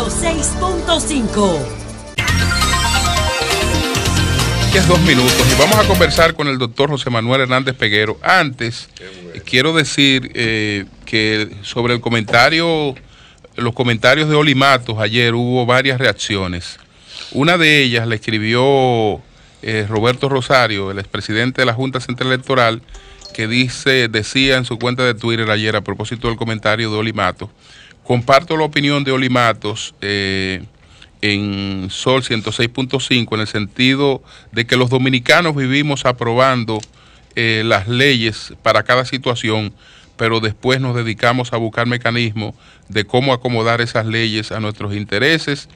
106.5. Es 2 minutos y vamos a conversar con el doctor José Manuel Hernández Peguero. Antes, quiero decir que sobre el comentario, los comentarios de Oli Matos, ayer hubo varias reacciones. Una de ellas la escribió Roberto Rosario, el expresidente de la Junta Central Electoral, que decía en su cuenta de Twitter ayer a propósito del comentario de Oli Matos: comparto la opinión de Oli Matos en Sol 106.5 en el sentido de que los dominicanos vivimos aprobando las leyes para cada situación, pero después nos dedicamos a buscar mecanismos de cómo acomodar esas leyes a nuestros intereses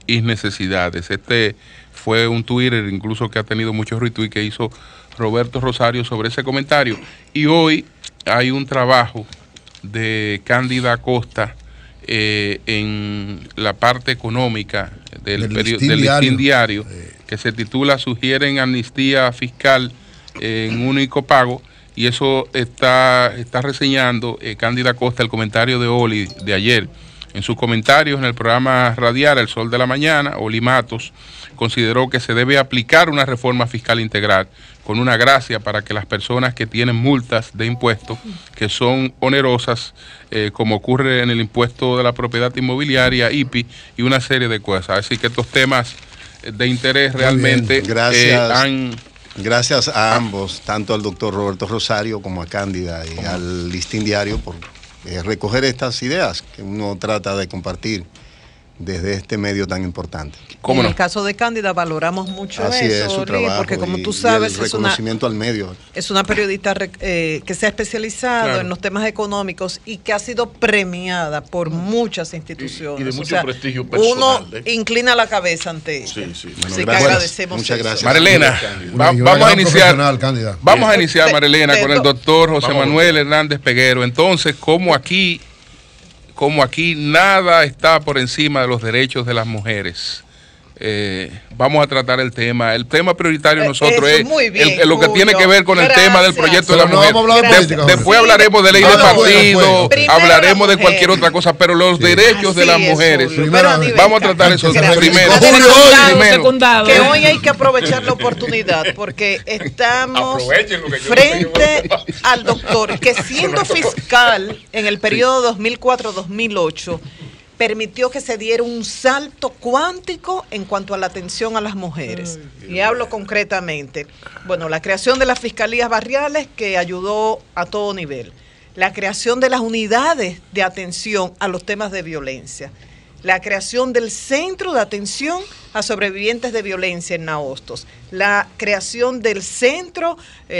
y necesidades. Este fue un Twitter incluso que ha tenido muchos retweets que hizo Roberto Rosario sobre ese comentario. Y hoy hay un trabajo de Cándida Acosta en la parte económica del Listín Diario, que se titula "Sugieren amnistía fiscal en único pago", y eso está reseñando Cándida Acosta el comentario de Oli de ayer. En sus comentarios en el programa radial El Sol de la Mañana, Oli Matos consideró que se debe aplicar una reforma fiscal integral con una gracia para que las personas que tienen multas de impuestos que son onerosas, como ocurre en el impuesto de la propiedad inmobiliaria, IPI, y una serie de cosas. Así que estos temas de interés realmente Gracias a ambos, tanto al doctor Roberto Rosario como a Cándida y al Listín Diario, por recoger estas ideas que uno trata de compartir desde este medio tan importante. En el caso de Cándida valoramos mucho Así eso, es, su trabajo, porque como tú sabes, el reconocimiento al medio. Es una periodista que se ha especializado en los temas económicos y que ha sido premiada por muchas instituciones. Y de mucho prestigio personal. Uno inclina la cabeza ante ella. Sí. Bueno, Así que agradecemos muchas eso. gracias. Marilena, vamos a iniciar, Marilena, con el doctor José Manuel Hernández Peguero. Entonces, como aquí nada está por encima de los derechos de las mujeres, vamos a tratar el tema. El tema prioritario nosotros es lo que tiene que ver con el tema del proyecto de la mujer. Después hablaremos de ley de partido, hablaremos de cualquier otra cosa, pero los derechos de las mujeres, vamos a tratar eso primero. Que hoy hay que aprovechar la oportunidad porque estamos frente al doctor que, siendo fiscal en el periodo 2004-2008, permitió que se diera un salto cuántico en cuanto a la atención a las mujeres. Y hablo concretamente, la creación de las fiscalías barriales, que ayudó a todo nivel, la creación de las unidades de atención a los temas de violencia, la creación del Centro de Atención a Sobrevivientes de Violencia en Naostos, la creación del Centro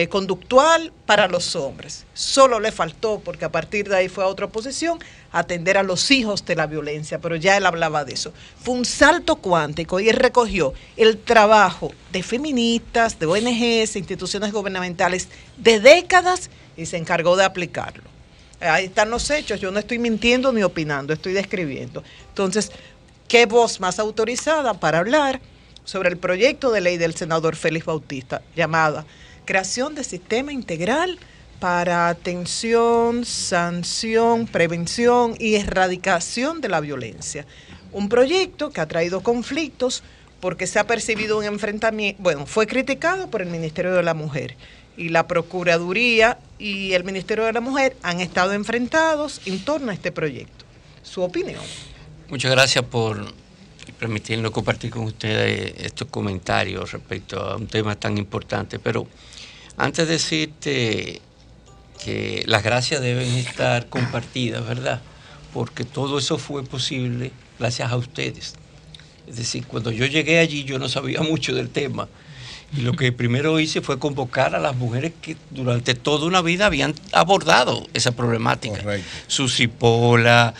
Conductual para los Hombres. Solo le faltó, porque a partir de ahí fue a otra posición, atender a los hijos de la violencia, pero ya él hablaba de eso. Fue un salto cuántico y él recogió el trabajo de feministas, de ONGs, instituciones gubernamentales de décadas y se encargó de aplicarlo. Ahí están los hechos, yo no estoy mintiendo ni opinando, estoy describiendo. Entonces, ¿qué voz más autorizada para hablar sobre el proyecto de ley del senador Félix Bautista, llamada Creación de Sistema Integral para Atención, Sanción, Prevención y Erradicación de la Violencia? Un proyecto que ha traído conflictos porque se ha percibido un enfrentamiento, fue criticado por el Ministerio de la Mujer. Y la Procuraduría y el Ministerio de la Mujer han estado enfrentados en torno a este proyecto. ¿Su opinión? Muchas gracias por permitirnos compartir con ustedes estos comentarios respecto a un tema tan importante. Pero antes de decirte que las gracias deben estar compartidas, ¿verdad? Porque todo eso fue posible gracias a ustedes. Es decir, cuando yo llegué allí yo no sabía mucho del tema. Y lo que primero hice fue convocar a las mujeres que durante toda una vida habían abordado esa problemática. Correcto. Susi Pola,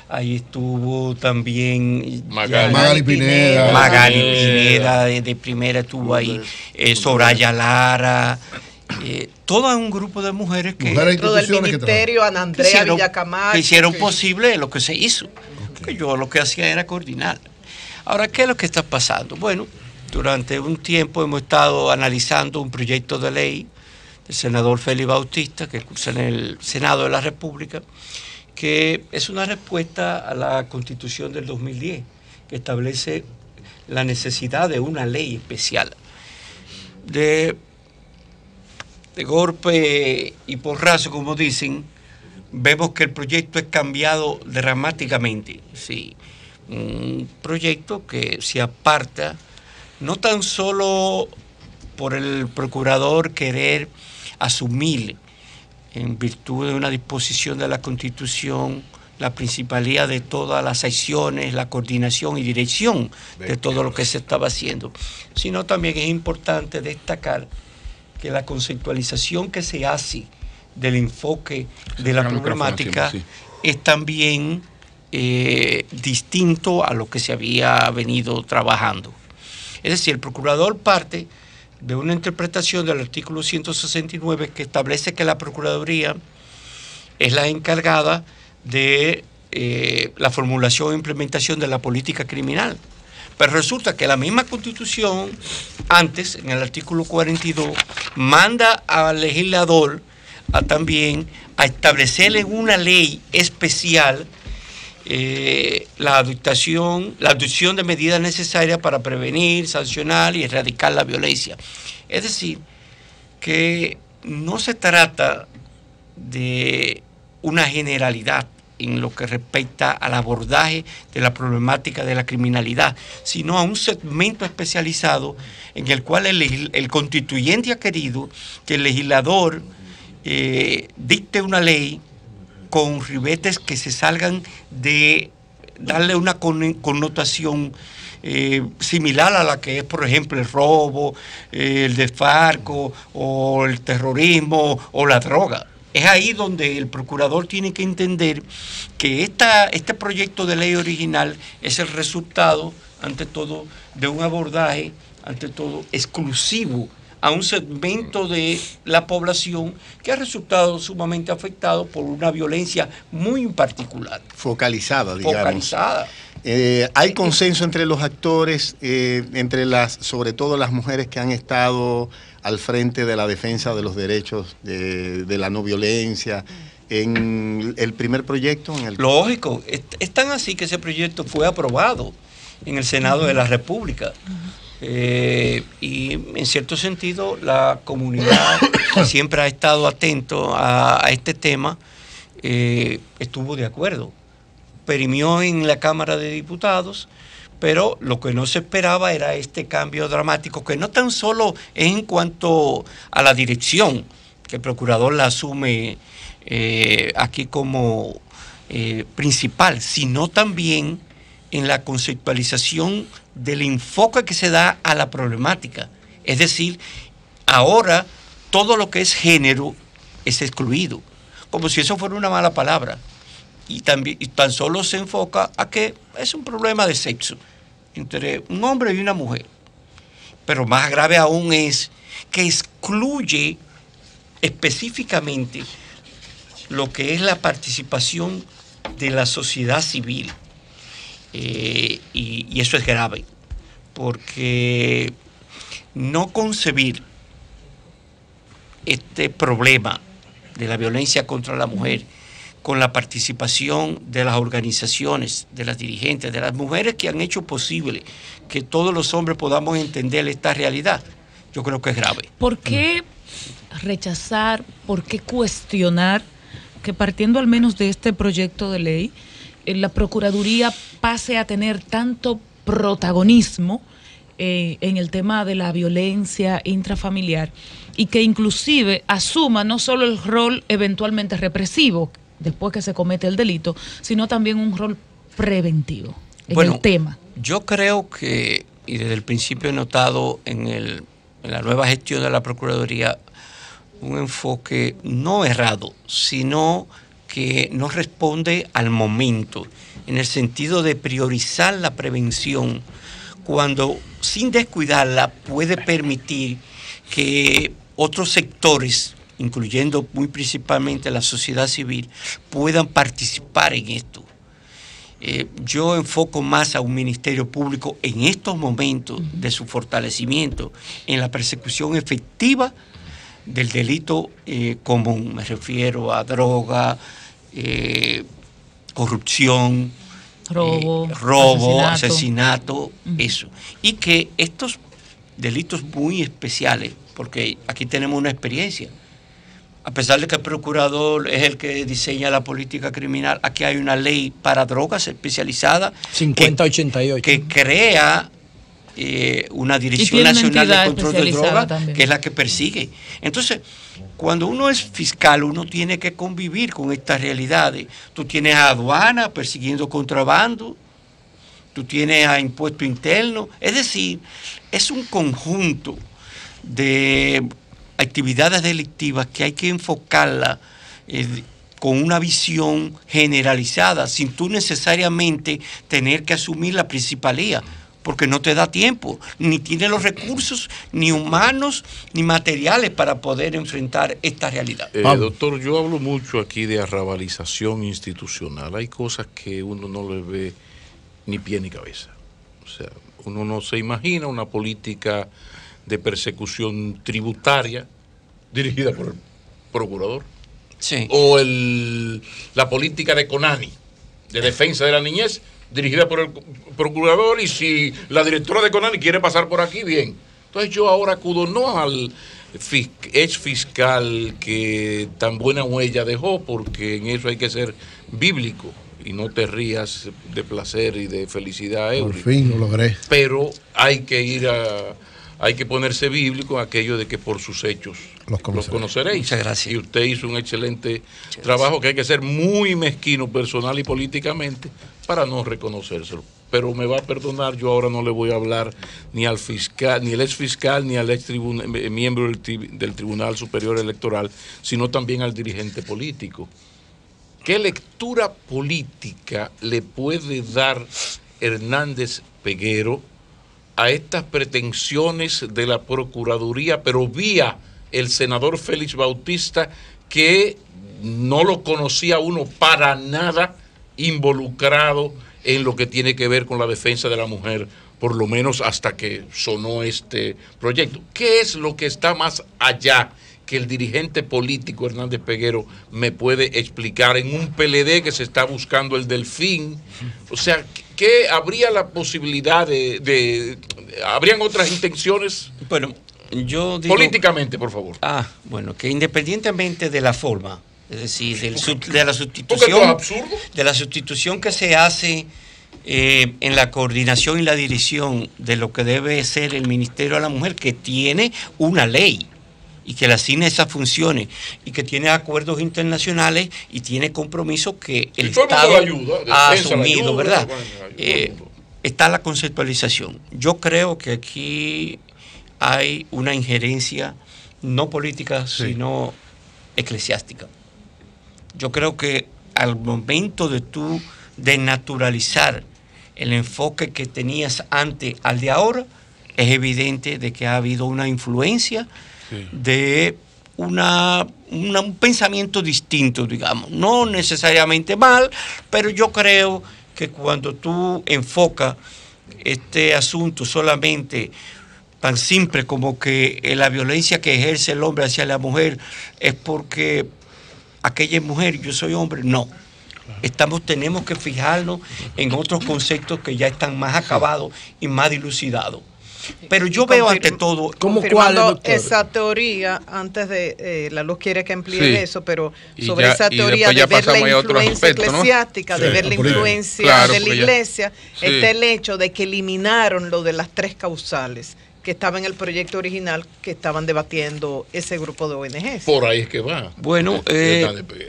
ahí estuvo también Magali Pineda. Magali Pineda de primera estuvo ahí, Soraya Lara, todo un grupo de mujeres que dentro del ministerio, Ana Andrea Villacamacho, que hicieron posible lo que se hizo. Porque yo lo que hacía era coordinar. Ahora, ¿qué es lo que está pasando? Bueno, durante un tiempo hemos estado analizando un proyecto de ley del senador Félix Bautista, que cursa en el Senado de la República, que es una respuesta a la Constitución del 2010, que establece la necesidad de una ley especial. De golpe y porrazo, como dicen, vemos que el proyecto es cambiado dramáticamente. Sí, un proyecto que se aparta no tan solo por el procurador querer asumir, en virtud de una disposición de la Constitución, la principalía de todas las acciones, la coordinación y dirección de todo lo que se estaba haciendo, sino también es importante destacar que la conceptualización que se hace del enfoque de la problemática es también distinto a lo que se había venido trabajando. Es decir, el procurador parte de una interpretación del artículo 169 que establece que la Procuraduría es la encargada de la formulación e implementación de la política criminal. Pero resulta que la misma Constitución, antes, en el artículo 42, manda al legislador también a establecer en una ley especial la adopción de medidas necesarias para prevenir, sancionar y erradicar la violencia. Es decir, que no se trata de una generalidad en lo que respecta al abordaje de la problemática de la criminalidad, sino a un segmento especializado en el cual el constituyente ha querido que el legislador dicte una ley con ribetes que se salgan de darle una connotación similar a la que es, por ejemplo, el robo, el desfalco o el terrorismo o la droga. Es ahí donde el procurador tiene que entender que este proyecto de ley original es el resultado, ante todo, de un abordaje, ante todo, exclusivo a un segmento de la población que ha resultado sumamente afectado por una violencia muy particular. Focalizada, digamos. Focalizada. Hay consenso entre los actores, sobre todo las mujeres que han estado al frente de la defensa de los derechos de la no violencia, en el primer proyecto. Lógico, es tan así que ese proyecto fue aprobado en el Senado de la República. Y en cierto sentido la comunidad siempre ha estado atento a este tema, estuvo de acuerdo, perimió en la Cámara de Diputados, pero lo que no se esperaba era este cambio dramático, que no tan solo es en cuanto a la dirección, que el procurador la asume aquí como principal, sino también en la conceptualización del enfoque que se da a la problemática. Es decir, ahora todo lo que es género es excluido, como si eso fuera una mala palabra. Y tan solo se enfoca a que es un problema de sexo entre un hombre y una mujer. Pero más grave aún es que excluye específicamente lo que es la participación de la sociedad civil. Y eso es grave, porque no concebir este problema de la violencia contra la mujer con la participación de las organizaciones, de las dirigentes, de las mujeres que han hecho posible que todos los hombres podamos entender esta realidad, yo creo que es grave. ¿Por qué rechazar, por qué cuestionar que, partiendo al menos de este proyecto de ley, la Procuraduría pase a tener tanto protagonismo en el tema de la violencia intrafamiliar y que inclusive asuma no solo el rol eventualmente represivo después que se comete el delito, sino también un rol preventivo en el tema? Yo creo que, y desde el principio he notado en la nueva gestión de la Procuraduría, un enfoque no errado, sino que no responde al momento, en el sentido de priorizar la prevención, cuando sin descuidarla puede permitir que otros sectores, incluyendo muy principalmente la sociedad civil, puedan participar en esto. Yo enfoco más a un ministerio público en estos momentos de su fortalecimiento, en la persecución efectiva del delito común. Me refiero a droga, corrupción, robo, asesinato, eso. Y que estos delitos muy especiales, porque aquí tenemos una experiencia, a pesar de que el procurador es el que diseña la política criminal, aquí hay una ley para drogas especializada 5088 que crea una Dirección Nacional de Control de Drogas, que es la que persigue. Entonces, cuando uno es fiscal, uno tiene que convivir con estas realidades. Tú tienes a aduana persiguiendo contrabando, tú tienes a impuesto interno, es decir, es un conjunto de actividades delictivas que hay que enfocarla con una visión generalizada, sin tú necesariamente tener que asumir la principalía, porque no te da tiempo, ni tienes los recursos, ni humanos, ni materiales para poder enfrentar esta realidad. Doctor, yo hablo mucho aquí de arrabalización institucional. Hay cosas que uno no le ve ni pie ni cabeza. O sea, uno no se imagina una política de persecución tributaria dirigida por el procurador. Sí. O la política de CONANI, de defensa de la niñez, dirigida por el procurador, y si la directora de CONANI quiere pasar por aquí, bien. Entonces yo ahora acudo no al ex fiscal que tan buena huella dejó, porque en eso hay que ser bíblico, y no te rías de placer y de felicidad. Por fin lo logré. Pero hay que ponerse bíblico en aquello de que por sus hechos los conoceréis. Muchas gracias. Y usted hizo un excelente trabajo, que hay que ser muy mezquino personal y políticamente para no reconocérselo. Pero me va a perdonar, yo ahora no le voy a hablar ni al fiscal, ni al ex fiscal, ni al ex miembro del Tribunal Superior Electoral, sino también al dirigente político. ¿Qué lectura política le puede dar Hernández Peguero a estas pretensiones de la Procuraduría, pero vía el senador Félix Bautista, que no lo conocía uno para nada involucrado en lo que tiene que ver con la defensa de la mujer, por lo menos hasta que sonó este proyecto? ¿Qué es lo que está más allá que el dirigente político Hernández Peguero me puede explicar en un PLD que se está buscando el delfín? O sea, ¿qué habría la posibilidad habrían otras intenciones? Bueno, yo digo, políticamente, por favor. Bueno, que independientemente de la forma, es decir, de la sustitución que se hace en la coordinación y la dirección de lo que debe ser el Ministerio de la Mujer, que tiene una ley y que le asigna esas funciones y que tiene acuerdos internacionales y tiene compromisos que el Estado ha asumido, ¿verdad? Está la conceptualización. Yo creo que aquí hay una injerencia no política, sino eclesiástica. Yo creo que al momento de tú desnaturalizar el enfoque que tenías antes al de ahora, es evidente de que ha habido una influencia de un pensamiento distinto, digamos, no necesariamente mal, pero yo creo que cuando tú enfocas este asunto solamente tan simple como que la violencia que ejerce el hombre hacia la mujer es porque aquella es mujer y yo soy hombre, no. Tenemos que fijarnos en otros conceptos que ya están más acabados y más dilucidados. Pero yo veo ante todo confirmando esa teoría, antes de la Luz quiere que amplíe eso, pero sobre esa teoría de ver la influencia eclesiástica, de ver la influencia de la iglesia, está el hecho de que eliminaron lo de las 3 causales que estaba en el proyecto original que estaban debatiendo ese grupo de ONGs. Por ahí es que va. Bueno,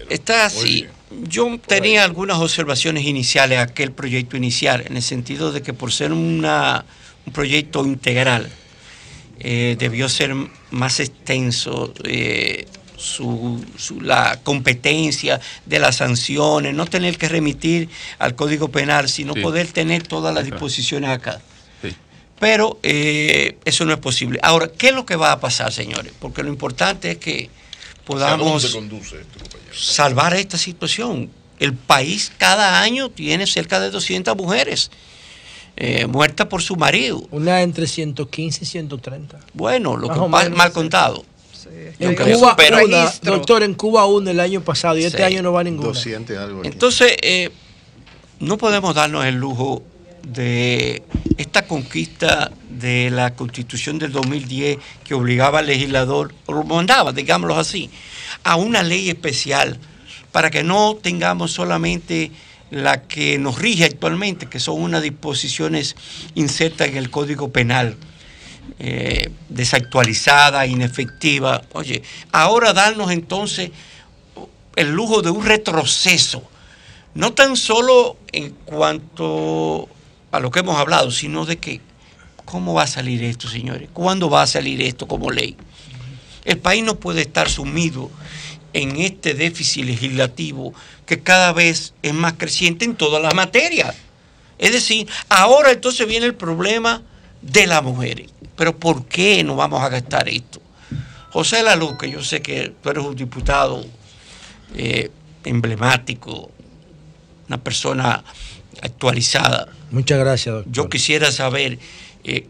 está así. Yo tenía algunas observaciones iniciales a aquel proyecto inicial, en el sentido de que por ser un proyecto integral, debió ser más extenso la competencia de las sanciones, no tener que remitir al Código Penal, sino poder tener todas las disposiciones acá. Pero eso no es posible. Ahora, ¿qué es lo que va a pasar, señores? Porque lo importante es que podamos salvar esta situación. El país cada año tiene cerca de 200 mujeres muertas por su marido. Una entre 115 y 130. Bueno, lo que mal contado. Sí, en Cuba, doctor, en Cuba el año pasado y este año no va ninguna. 200 algo aquí. Entonces, no podemos darnos el lujo de esta conquista de la Constitución del 2010 que obligaba al legislador, o lo mandaba, digámoslo así, a una ley especial para que no tengamos solamente la que nos rige actualmente, que son unas disposiciones insertas en el Código Penal, desactualizada, inefectiva. Oye, ahora darnos entonces el lujo de un retroceso, no tan solo en cuanto a lo que hemos hablado, sino de que ¿cómo va a salir esto, señores? ¿Cuándo va a salir esto como ley? El país no puede estar sumido en este déficit legislativo que cada vez es más creciente en todas las materias. Es decir, ahora entonces viene el problema de las mujeres. Pero ¿por qué no vamos a gastar esto? José Laluca, yo sé que tú eres un diputado emblemático, una persona actualizada. Muchas gracias, doctor. Yo quisiera saber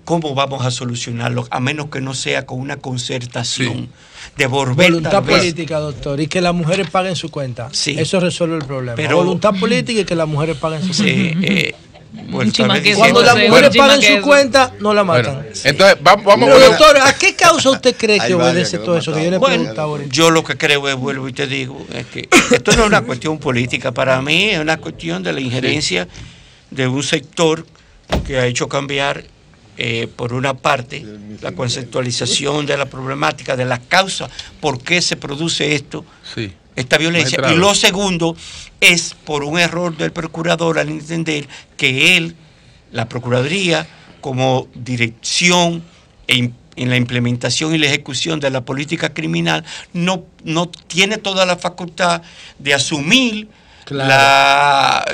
cómo vamos a solucionarlo, a menos que no sea con una concertación de voluntad política, doctor, y que las mujeres paguen su cuenta. Sí. Eso resuelve el problema. Pero, voluntad política y que las mujeres paguen su cuenta. Bueno, cuando las mujeres pagan su cuenta, no la matan. Bueno, entonces, vamos pero, doctor, ¿a qué causa usted cree que obedece todo eso? Que yo le preguntaba ahorita. Yo lo que creo es, vuelvo y te digo, es que esto no es una cuestión política. Para mí es una cuestión de la injerencia de un sector que ha hecho cambiar, por una parte, la conceptualización de la problemática, de las causas, por qué se produce esto, esta violencia. Y lo segundo es por un error del procurador al entender que él, la Procuraduría, como dirección en la implementación y la ejecución de la política criminal, no tiene toda la facultad de asumir la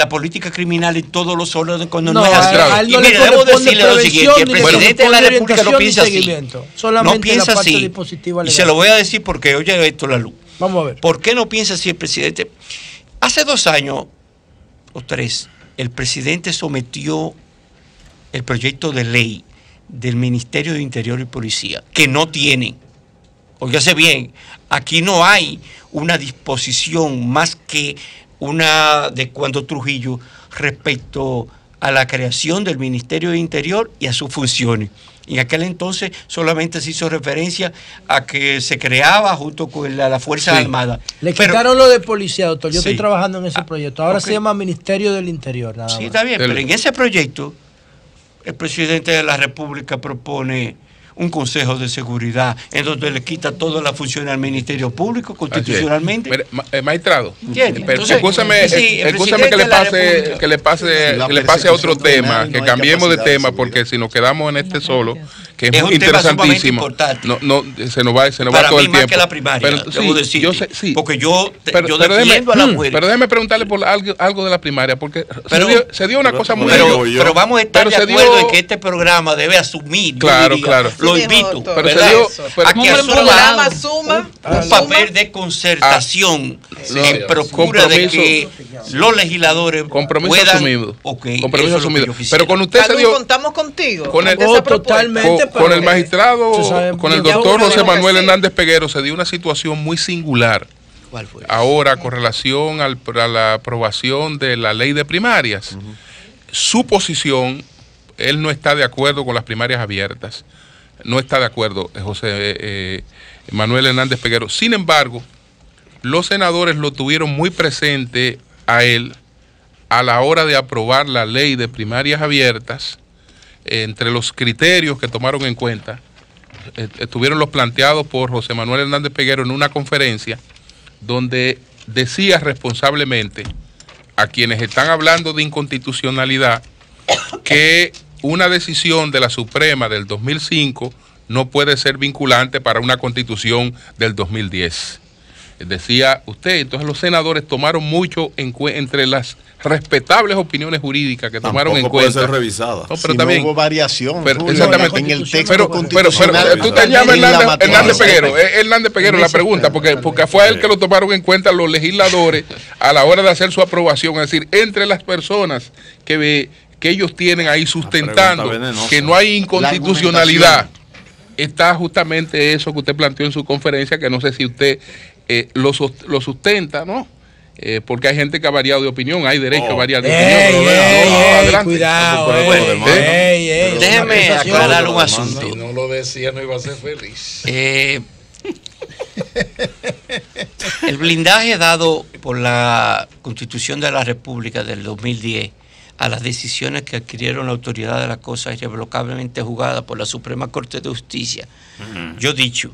política criminal en todos los órdenes cuando no es así. Y mira, debo decirle lo siguiente: el presidente de la República no piensa así. No piensa así. Y se lo voy a decir porque oye esto la luz. Vamos a ver. ¿Por qué no piensa así el presidente? Hace 2 años o 3, el presidente sometió el proyecto de ley del Ministerio de Interior y Policía, que no tienen. Óigase bien, aquí no hay una disposición más que una de cuando Trujillo respecto a la creación del Ministerio de Interior y a sus funciones. En aquel entonces solamente se hizo referencia a que se creaba junto con la Fuerza Armada. Le quitaron lo de policía, doctor. Yo estoy trabajando en ese proyecto. Ahora se llama Ministerio del Interior. Nada más. Está bien, pero en ese proyecto el presidente de la República propone un consejo de seguridad en donde le quita toda la función al Ministerio Público constitucionalmente. Maestrado, escúchame que le pase a otro tema, que cambiemos de tema, porque si nos quedamos en este solo, que es muy interesantísimo, se nos va todo el tiempo. Más que la primaria, debo decir, porque yo defiendo a la mujer. Pero déjeme preguntarle por algo de la primaria, porque se dio una cosa muy... Pero vamos a estar de acuerdo en que este programa debe asumir. Claro. Lo invito, pero se dio, a que asuma un papel de concertación en procura de que los legisladores compromiso asumido. Compromiso asumido. Pero con usted se dio... contamos contigo. Con el magistrado, con el doctor José Manuel Hernández Peguero se dio una situación muy singular. ¿Cuál fue? Ahora, con relación a la aprobación de la ley de primarias. Su posición, él no está de acuerdo con las primarias abiertas. No está de acuerdo José Manuel Hernández Peguero. Sin embargo, los senadores lo tuvieron muy presente a él a la hora de aprobar la ley de primarias abiertas. Entre los criterios que tomaron en cuenta, estuvieron los planteados por José Manuel Hernández Peguero en una conferencia donde decía responsablemente a quienes están hablando de inconstitucionalidad que una decisión de la Suprema del 2005 no puede ser vinculante para una constitución del 2010. Decía usted, entonces los senadores tomaron mucho entre las respetables opiniones jurídicas que tomaron en cuenta. Puede ser revisada. No, pero también no hubo variación. Exactamente. En el texto constitucional. Pero tú te llamas Hernández Peguero. Hernández Peguero la pregunta, porque fue a él que lo tomaron en cuenta los legisladores a la hora de hacer su aprobación. Es decir, entre las personas que ellos tienen ahí sustentando que no hay inconstitucionalidad, está justamente eso que usted planteó en su conferencia, que no sé si usted lo sustenta, ¿no? porque hay gente que ha variado de opinión, hay derecho a variar de opinión. Cuidado, déjeme aclarar un asunto. Si no lo decía, no iba a ser feliz. El blindaje dado por la Constitución de la República del 2010 a las decisiones que adquirieron la autoridad de la cosa irrevocablemente juzgada por la Suprema Corte de Justicia. Yo he dicho,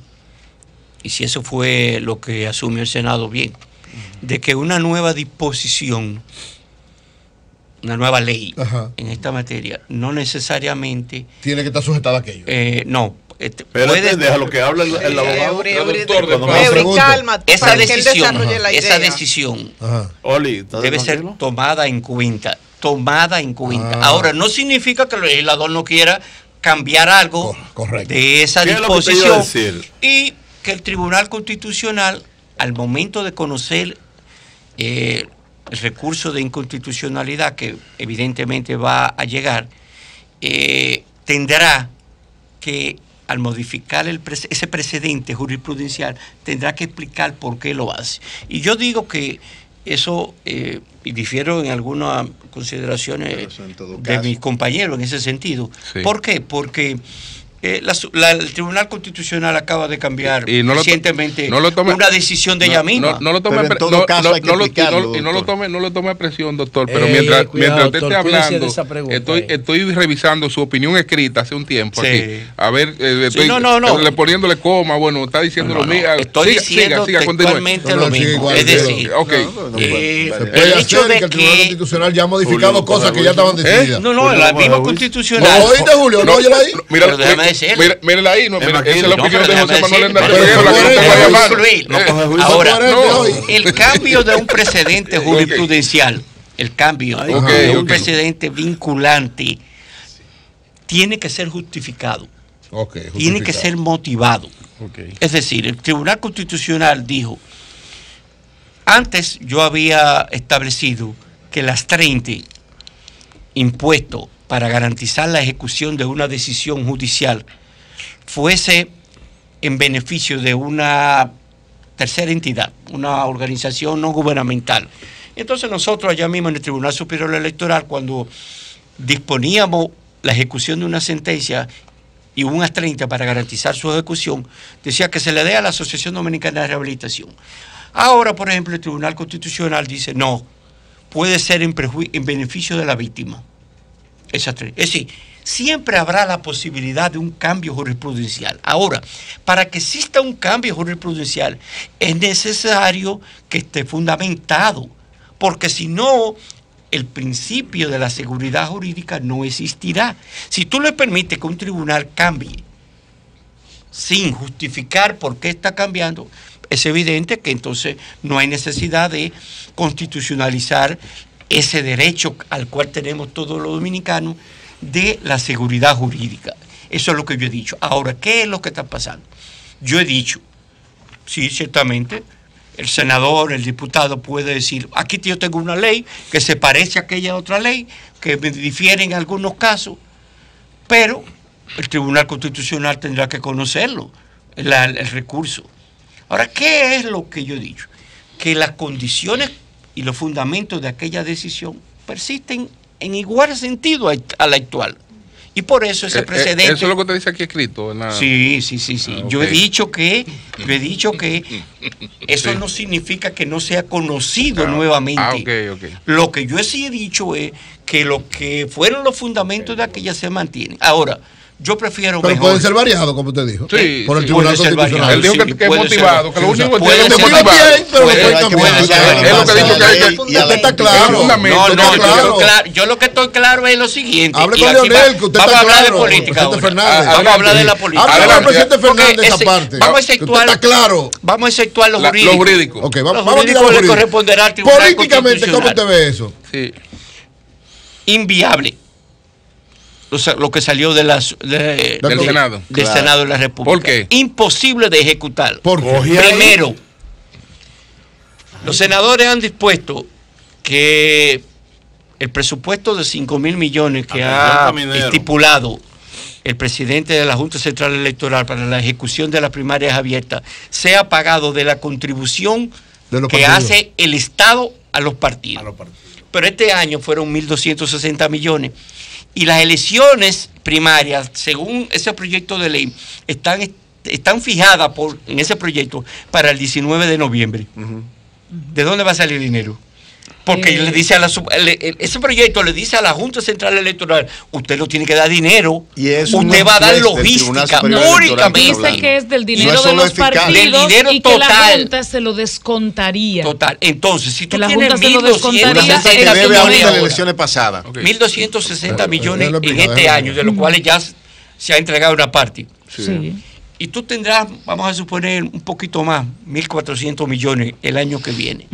y si eso fue lo que asumió el Senado, bien, de que una nueva disposición, una nueva ley en esta materia, no necesariamente tiene que estar sujetada a aquello. No. Pero déjalo que hable el abogado. Cálmate, esa decisión debe ser tomada en cuenta. Ahora, no significa que el legislador no quiera cambiar algo de esa disposición y que el Tribunal Constitucional, al momento de conocer el recurso de inconstitucionalidad que evidentemente va a llegar, tendrá que, al modificar ese precedente jurisprudencial, tendrá que explicar por qué lo hace. Y yo digo que eso, y difiero en algunas consideraciones de mis compañeros en ese sentido. Sí. ¿Por qué? Porque el Tribunal Constitucional acaba de cambiar recientemente una decisión de ella misma. No lo tome a presión, doctor, pero mientras usted esté hablando, estoy revisando su opinión escrita hace un tiempo aquí. A ver, estoy poniéndole coma, bueno, está diciendo lo mismo. Estoy diciendo textualmente lo mismo. Es decir, el hecho de que el Tribunal Constitucional ya ha modificado cosas que ya estaban decididas. La misma Constitucional. ¿No oíste, Julio? ¿No óyela ahí? Mírala ahí, esa es la opinión de José Manuel Hernández Peguero. Ahora, el cambio de un precedente jurisprudencial, el cambio de un precedente vinculante, tiene que ser justificado, tiene que ser motivado. Es decir, el Tribunal Constitucional dijo, antes yo había establecido que las 30 impuestos para garantizar la ejecución de una decisión judicial fuese en beneficio de una tercera entidad, una organización no gubernamental. Entonces nosotros allá mismo en el Tribunal Superior Electoral, cuando disponíamos la ejecución de una sentencia y unas 30 para garantizar su ejecución, decía que se le dé a la Asociación Dominicana de Rehabilitación. Ahora, por ejemplo, el Tribunal Constitucional dice, no, puede ser en beneficio de la víctima. Es decir, siempre habrá la posibilidad de un cambio jurisprudencial. Ahora, para que exista un cambio jurisprudencial es necesario que esté fundamentado, porque si no, el principio de la seguridad jurídica no existirá. Si tú le permites que un tribunal cambie sin justificar por qué está cambiando, es evidente que entonces no hay necesidad de constitucionalizar ese derecho al cual tenemos todos los dominicanos de la seguridad jurídica. Eso es lo que yo he dicho. Ahora, ¿qué es lo que está pasando? Yo he dicho, sí, ciertamente, el senador, el diputado puede decir, aquí yo tengo una ley que se parece a aquella otra ley, que me difiere en algunos casos, pero el Tribunal Constitucional tendrá que conocerlo, el recurso. Ahora, ¿qué es lo que yo he dicho? Que las condiciones y los fundamentos de aquella decisión persisten en igual sentido a la actual. Y por eso ese precedente... Eso es lo que te dice aquí escrito. Sí. Okay. Yo he dicho que eso no significa que no sea conocido nuevamente. Lo que yo sí he dicho es que lo que fueron los fundamentos de aquella se mantienen. Ahora, yo prefiero pero pueden ser variados, como usted dijo. Sí, por el Tribunal Constitucional. Él dijo que es motivado, que lo único que es motivado. Pero es lo que ha dicho que hay que... Usted está claro. No, yo lo que estoy claro es lo siguiente. Hable con Leonel, que usted está claro. Vamos a hablar de política. Vamos a hablar de la política. Hable con el presidente Fernández aparte. Vamos a exceptuar lo jurídico. Ok, vamos a tirar lo jurídico. Le corresponderá al Tribunal políticamente, ¿cómo usted ve eso? Sí. Inviable. Lo que salió del Senado de la República. ¿Por qué? Imposible de ejecutar. ¿Por qué? Primero, los senadores han dispuesto que el presupuesto de 5.000 millones que ha estipulado el presidente de la Junta Central Electoral para la ejecución de las primarias abiertas sea pagado de la contribución que hace el Estado a los partidos. Pero este año fueron 1.260 millones. Y las elecciones primarias, según ese proyecto de ley, están fijadas en ese proyecto para el 19 de noviembre. ¿De dónde va a salir el dinero? Porque le dice ese proyecto le dice a la Junta Central Electoral, usted no tiene que dar dinero, usted va a dar logística, únicamente. Dice que es del dinero de los partidos y que la Junta se lo descontaría. Total. Entonces, si tú la tienes Junta se lo descontaría que debe a las elecciones pasadas. 1.260 millones en este año, de los cuales ya se ha entregado una parte. Sí. Y tú tendrás, vamos a suponer, un poquito más, 1.400 millones el año que viene.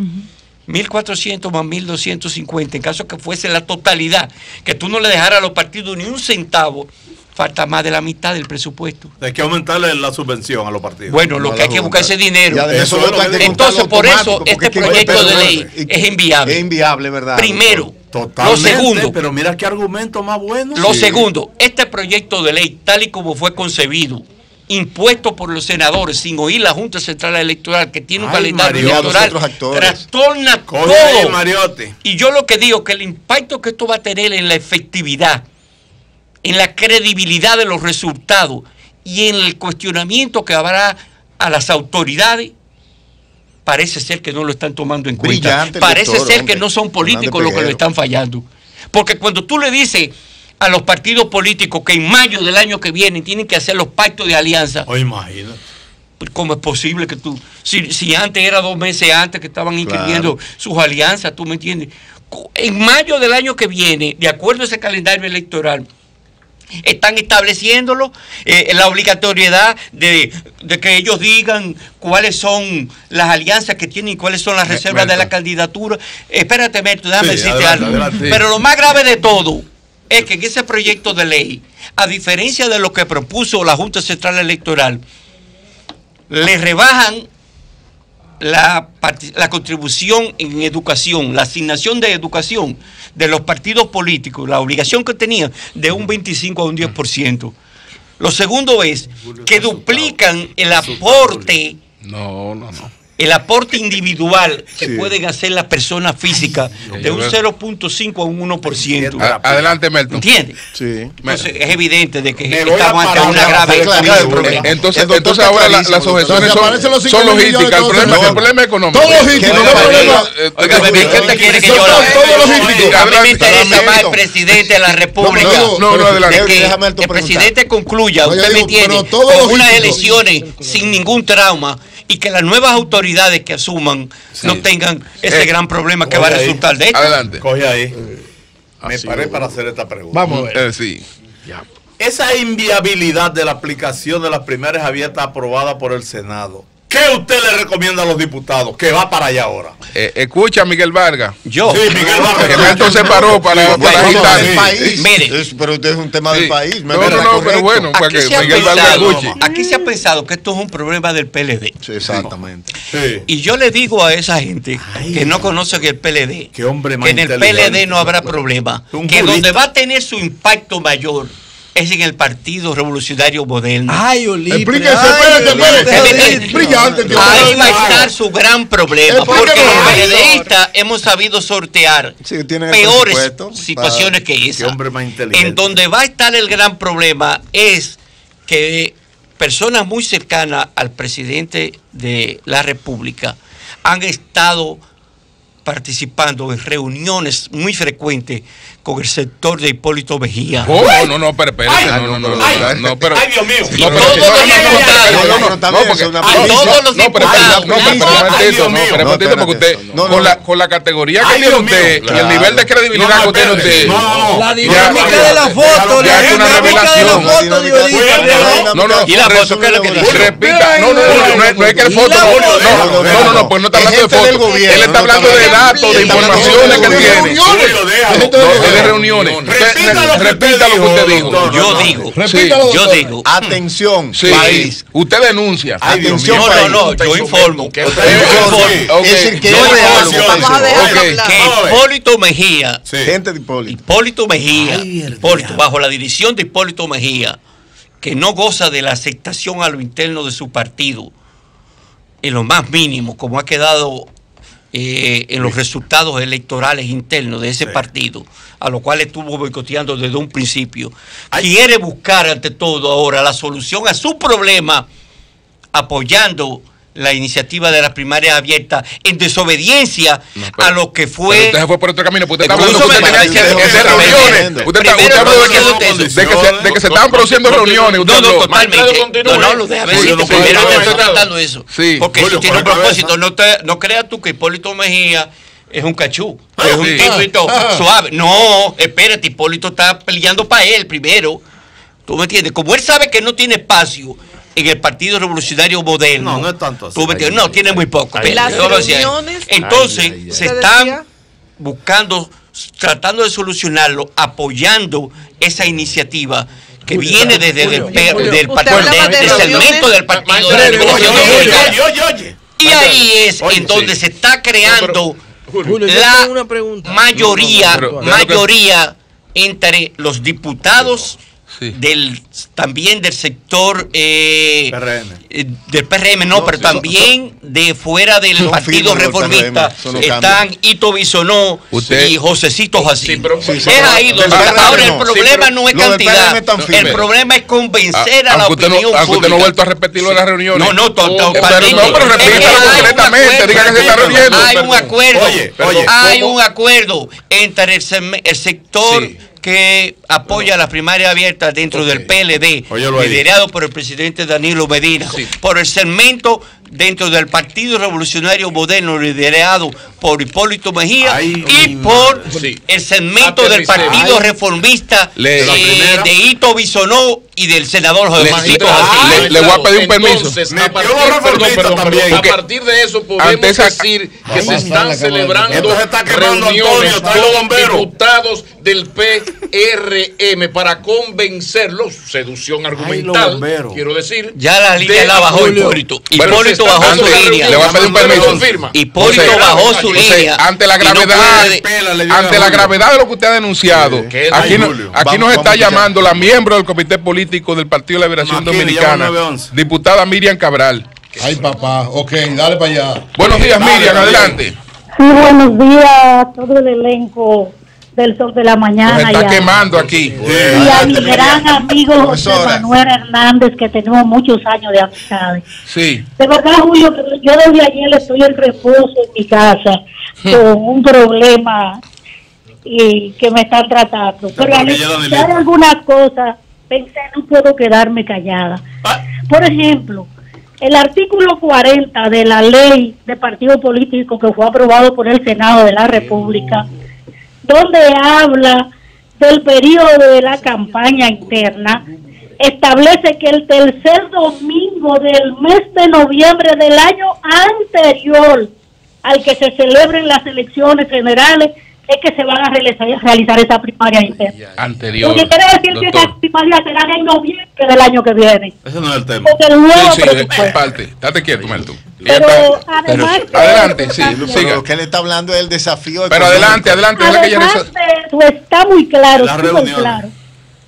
1.400 más 1.250, en caso que fuese la totalidad, que tú no le dejaras a los partidos ni un centavo, falta más de la mitad del presupuesto. Hay que aumentarle la subvención a los partidos. Bueno, lo que hay que buscar ese dinero. Entonces, por eso este proyecto de ley es inviable. Es inviable, ¿verdad? Primero. Totalmente, lo segundo. Pero mira qué argumento más bueno. Lo segundo, este proyecto de ley, tal y como fue concebido, impuesto por los senadores sin oír la Junta Central Electoral, que tiene un calendario electoral, trastorna todo. Y yo lo que digo, que el impacto que esto va a tener en la efectividad, en la credibilidad de los resultados y en el cuestionamiento que habrá a las autoridades, parece ser que no lo están tomando en cuenta. Parece ser que no son políticos los que lo están fallando. Porque cuando tú le dices a los partidos políticos que en mayo del año que viene tienen que hacer los pactos de alianza. Imagínate. ¿Cómo es posible que tú, si antes era 2 meses antes que estaban inscribiendo sus alianzas, tú me entiendes? En mayo del año que viene, de acuerdo a ese calendario electoral, están estableciéndolo, la obligatoriedad de que ellos digan cuáles son las alianzas que tienen y cuáles son las reservas de la candidatura. Espérate, Merto, déjame decirte algo. Pero lo más grave de todo es que en ese proyecto de ley, a diferencia de lo que propuso la Junta Central Electoral, le rebajan la contribución en educación, la asignación de educación de los partidos políticos, la obligación que tenían, de un 25 a un 10%. Lo segundo es que duplican el aporte. El aporte individual que pueden hacer las personas físicas de un 0.5 a un 1%. Adelante, Melton. ¿Entiendes? Sí. Entonces es evidente de que estamos ante una grave problema. Entonces ahora las objeciones son logísticas. El problema es económico. Todo logístico, no problema. Oiga, ¿qué usted quiere que yo lo haga? Todo logístico. A mí me interesa más el presidente de la República. Adelante. Que el presidente concluya, usted me entiende, con unas elecciones sin ningún trauma, y que las nuevas autoridades que asuman no tengan ese gran problema que va a resultar de esto. Adelante. Coge ahí. Me paré para hacer esta pregunta. Vamos a ver. Sí. Esa inviabilidad de la aplicación de las primarias abiertas aprobada por el Senado, ¿qué usted le recomienda a los diputados? Que va para allá ahora. Escucha, Miguel Vargas. Yo. Sí, Miguel Vargas. Que Melton se paró para agitar. Mire. Pero usted es un tema del país. No, pero bueno, para que Miguel Vargas escuche. Aquí se ha pensado que esto es un problema del PLD. Sí, exactamente. Sí. Y yo le digo a esa gente que no conoce el PLD, Qué hombre más que en el inteligente. PLD no habrá problema, Un que jurista. donde va a tener su impacto mayor es en el Partido Revolucionario Moderno. Ay, Olipre. Explíquese, espérate. Brillante, tío. Ahí va a estar su gran problema, porque los PLDistas hemos sabido sortear peores situaciones que esa. Hombre más inteligente. En donde va a estar el gran problema es que personas muy cercanas al presidente de la República han estado participando en reuniones muy frecuentes con el sector de Hipólito Mejía. No, pero espérate. No, pero. Ay, Dios mío. Y todos los diputados. Porque usted, con la categoría que tiene usted y el nivel de credibilidad que tiene usted. La dinámica de la foto. Ya es una revelación. ¿Y la foto qué es lo que dice? Repita. No es que el foto. No, pues no está hablando de foto. Él está hablando de datos, de informaciones que tiene. De reuniones. Repita lo que usted dijo. Yo digo. Atención, país. Usted denuncia. Atención, no, yo informo. Es decir, que es real. Que Hipólito Mejía, Gente de Hipólito Mejía, bajo la dirección de Hipólito Mejía, que no goza de la aceptación a lo interno de su partido, en lo más mínimo, como ha quedado en los resultados electorales internos de ese partido, a lo cual estuvo boicoteando desde un principio, quiere buscar ante todo ahora la solución a su problema apoyando la iniciativa de las primarias abiertas en desobediencia a lo que fue. Pero usted se fue por otro camino, porque usted está hablando que hacer reuniones. Usted está hablando de que se estaban produciendo reuniones. No, totalmente. No, lo deja ver. Primero te estoy tratando eso. Porque eso tiene un propósito. No creas tú que Hipólito Mejía es un cachú, es un tipo suave. No, espérate, Hipólito está peleando para él primero. ¿Tú me entiendes? Como él sabe que no tiene espacio en el Partido Revolucionario Moderno. No es tanto así. No, tiene muy poco. Las reuniones, entonces se están buscando, tratando de solucionarlo, apoyando esa iniciativa que viene desde del segmento del Partido Revolucionario. Y ahí es en donde se está creando la mayoría entre los diputados también del sector del PRM, pero también de fuera del Partido Reformista están Ito Bisonó y Josecito Jacín. Es ahí donde ahora el problema no es cantidad, el problema es convencer a la opinión pública. Aunque usted no ha vuelto a repetirlo en las reuniones. Pero repítalo concretamente, diga que se está reuniendo. Hay un acuerdo entre el sector que apoya las primarias abiertas dentro del PLD, liderado por el presidente Danilo Medina, por el segmento dentro del Partido Revolucionario Moderno, liderado por Hipólito Mejía, y por el segmento del Partido Reformista de Ito Bisonó y del senador Josecito Jacín. Le voy a pedir un permiso. Entonces, a partir de eso podemos decir que se están celebrando reuniones con diputados del PRM para convencerlos, seducción argumental, quiero decir. Ya la línea la bajó Hipólito. Hipólito bajó su línea. Le voy a pedir un permiso. Hipólito bajó su línea. Ante la gravedad de lo que usted ha denunciado, aquí nos está llamando la miembro del Comité Político del Partido de la Liberación Dominicana, diputada Miriam Cabral. Ay, papá, ok, dale para allá. Buenos días, Miriam, adelante. Sí, buenos días a todo el elenco del Sol de la Mañana. Nos está quemando aquí. Y a mi gran amigo José Manuel Hernández, que tenemos muchos años de amistades. Sí. De verdad, Julio, yo desde ayer estoy en reposo en mi casa con un problema y que me están tratando. Pero al escuchar algunas cosas, pensé, no puedo quedarme callada. Por ejemplo, el artículo 40 de la ley de partido político que fue aprobado por el Senado de la República, donde habla del periodo de la campaña interna, establece que el tercer domingo del mes de noviembre del año anterior al que se celebren las elecciones generales es que se van a realizar esa primaria interna. Anterior. Lo que quiere decir que esas primarias serán en noviembre del año que viene. Ese no es el tema. Porque el nuevo es parte. Date quieto, Melton. Pero además adelante, siga. ¿Qué le está hablando del desafío? Pero adelante. Además de eso está muy claro,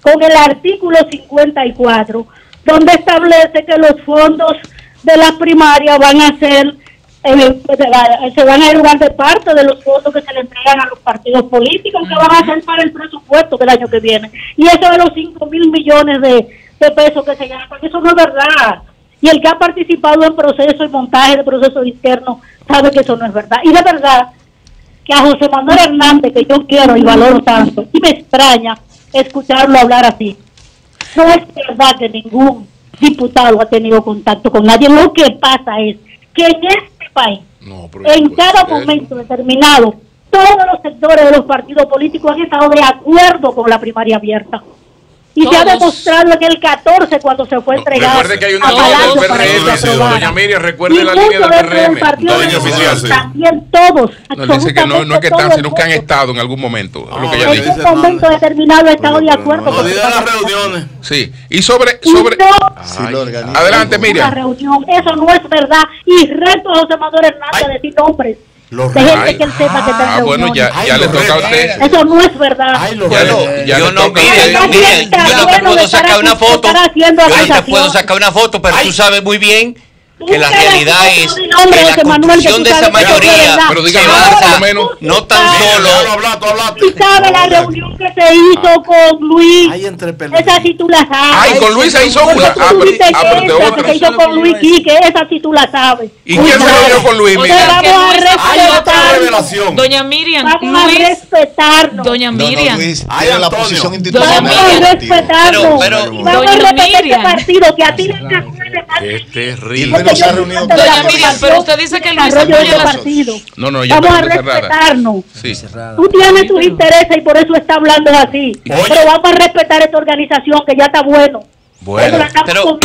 con el artículo 54, donde establece que los fondos de las primarias van a ser se van a erogar de parte de los fondos que se le entregan a los partidos políticos, que van a ser para el presupuesto del año que viene. Y eso de los 5.000 millones de pesos que se ganan, porque eso no es verdad. Y el que ha participado en proceso y montaje de procesos internos sabe que eso no es verdad. Y de verdad que a José Manuel Hernández, que yo quiero y valoro tanto, y me extraña escucharlo hablar así. No es verdad que ningún diputado ha tenido contacto con nadie. Lo que pasa es que en este país, en cada momento determinado, todos los sectores de los partidos políticos han estado de acuerdo con la primaria abierta. Y se ha demostrado en el 14 cuando se fue entregado. Recuerde que hay una línea del PRM, doña Miriam, recuerde la línea del PRM. También todos. No, dice que no es que están, sino que han estado en algún momento. Lo que ella dice. En un momento determinado he estado de acuerdo con las reuniones. Sí, y sobre adelante, Miriam. Una reunión, eso no es verdad. Y reto a José Manuel Hernández a decir nombres. De gente que él sepa que está en bueno, ya le toca a usted. Eso no es verdad. Yo no te puedo sacar una foto. Yo te puedo sacar una foto, pero tú sabes muy bien que la realidad es que la construcción de esa mayoría se basa no tan solo. ¿Tú sabes la reunión que se hizo con Luis? Esa sí tú la sabes. Ay, con Luis se hizo una. Que se hizo con Luis Quique, esa sí tú la sabes. ¿Y quién se reunió con Luis? Vamos a respetarnos. Doña Miriam, vamos a respetarnos. Doña Miriam. Tiene la posición institucional. Vamos a respetarnos. Vamos a respetar este partido que a ti le Qué terrible. Doña Miriam, pero usted dice que Luis apoya la partido. No, ya vamos a respetarnos. Sí. Tú tienes tus intereses y por eso está hablando así. Pero vamos a respetar esta organización que ya está bueno. Bueno, pero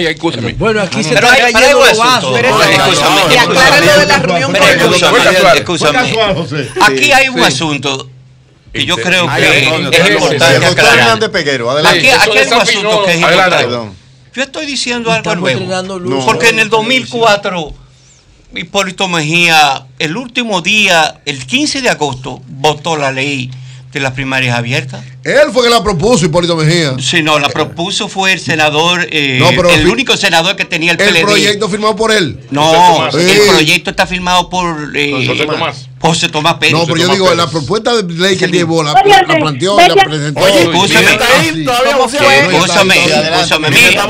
escúchame. Bueno, aquí se pero está cayendo los vasos. Y aclara lo de la reunión con Luis. Aquí hay un asunto y yo creo que es importante aclarar. Aquí hay un asunto que es importante. Yo estoy diciendo algo nuevo, porque en el 2004 Hipólito Mejía, el último día, el 15 de agosto, votó la ley de las primarias abiertas. Él fue que la propuso, Hipólito Mejía. Sí, no, la propuso fue el senador, el único senador que tenía el PLD. ¿El proyecto firmado por él? No, el proyecto está firmado por José Tomás Pérez. No, pero yo digo, la propuesta de ley que él llevó, la planteó y la presentó. Oye, escúchame, Miriam.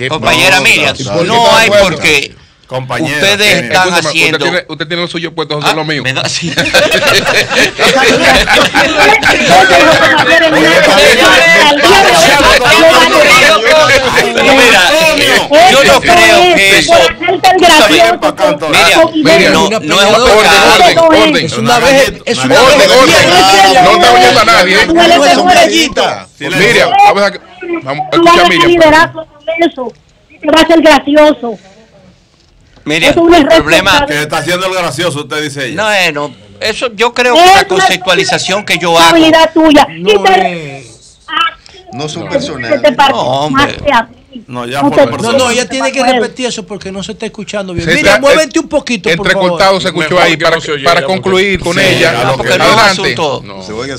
Compañera Miriam, no hay por qué. Ustedes están haciendo. Usted tiene lo suyo puesto, José, lo mío. Sí. Yo no creo que eso. Mira, no es orden. Es una vez. No está oyendo a nadie. Miriam, vamos a escuchar a Miriam. Te va a ser gracioso. Mire, el problema que está haciendo el gracioso, usted dice ella. No, eso yo creo que la conceptualización que yo hago tuya. No son personales. No, hombre. No, ella tiene que repetir eso porque no se está escuchando bien. Mira, muévete un poquito, por favor. Entrecortado se escuchó ahí para concluir con ella. Porque no es un asunto.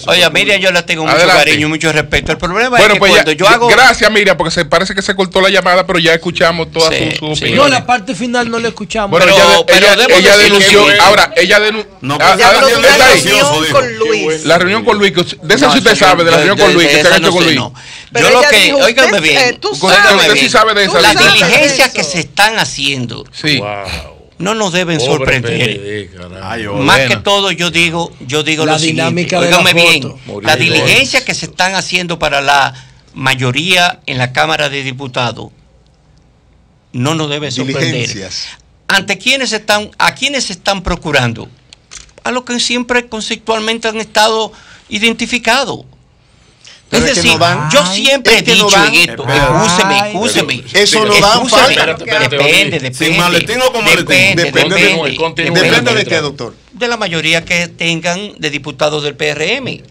Oye, Miriam, yo la tengo mucho cariño y mucho respeto. El problema es que cuando yo hago. Gracias, Miriam, porque parece que se cortó la llamada, pero ya escuchamos todas sus opiniones. No, la parte final no la escuchamos. Bueno, ella denunció. Ahora, ella denunció. La reunión con Luis. De esa sí usted sabe, de la reunión con Luis, que se ha hecho con Luis. Yo lo que, óigame bien, usted sí sabe de esa. Las diligencias que se están haciendo no nos deben sorprender. Más que todo yo digo lo siguiente, óigame bien, las diligencias que se están haciendo para la mayoría en la Cámara de Diputados no nos deben sorprender. ¿A quiénes se están procurando? A los que siempre conceptualmente han estado identificados. Es decir, yo siempre he dicho en esto, escúcheme. Eso no da un Depende. ¿Sin maletín o con maletín? Depende de qué, doctor. De la mayoría que tengan de diputados del PRM.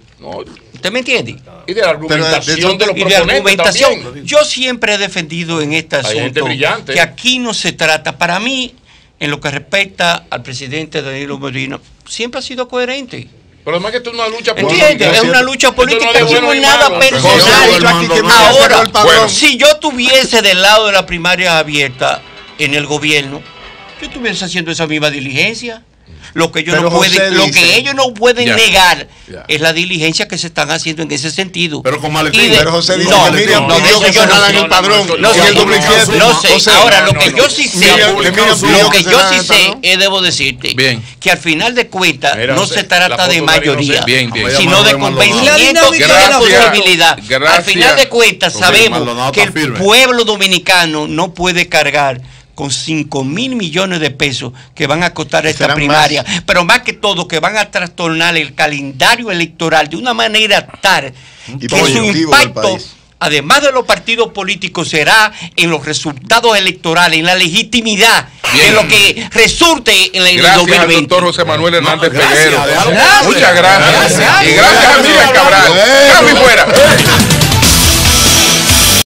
¿Usted me entiende? Y de la argumentación de los proponentes también. Yo siempre he defendido en este asunto que aquí no se trata, para mí, en lo que respecta al presidente Danilo Medina, siempre ha sido coherente. Pero además que esto es una lucha política. ¿Entiendes? Es una lucha política, no es nada personal. Ahora, si yo estuviese del lado de las primarias abiertas en el gobierno, yo estuviese haciendo esa misma diligencia. Lo que ellos no pueden negar es la diligencia que se están haciendo en ese sentido. Pero con maletín. Pero José dice que Miriam pidió que se nada en el padrón. No sé. Ahora, lo que yo sí sé, debo decirte, que al final de cuentas no se trata de mayoría, sino de convencimiento y de posibilidad. Al final de cuentas sabemos que el pueblo dominicano no puede cargar con 5.000 millones de pesos que van a costar esta primaria, pero más que todo que van a trastornar el calendario electoral de una manera tal que su impacto, además de los partidos políticos, será en los resultados electorales, en la legitimidad, en lo que resulte en el 2020. Gracias al doctor José Manuel Hernández Peguero. Muchas gracias. Y gracias a Miriam Cabral. Cambio fuera.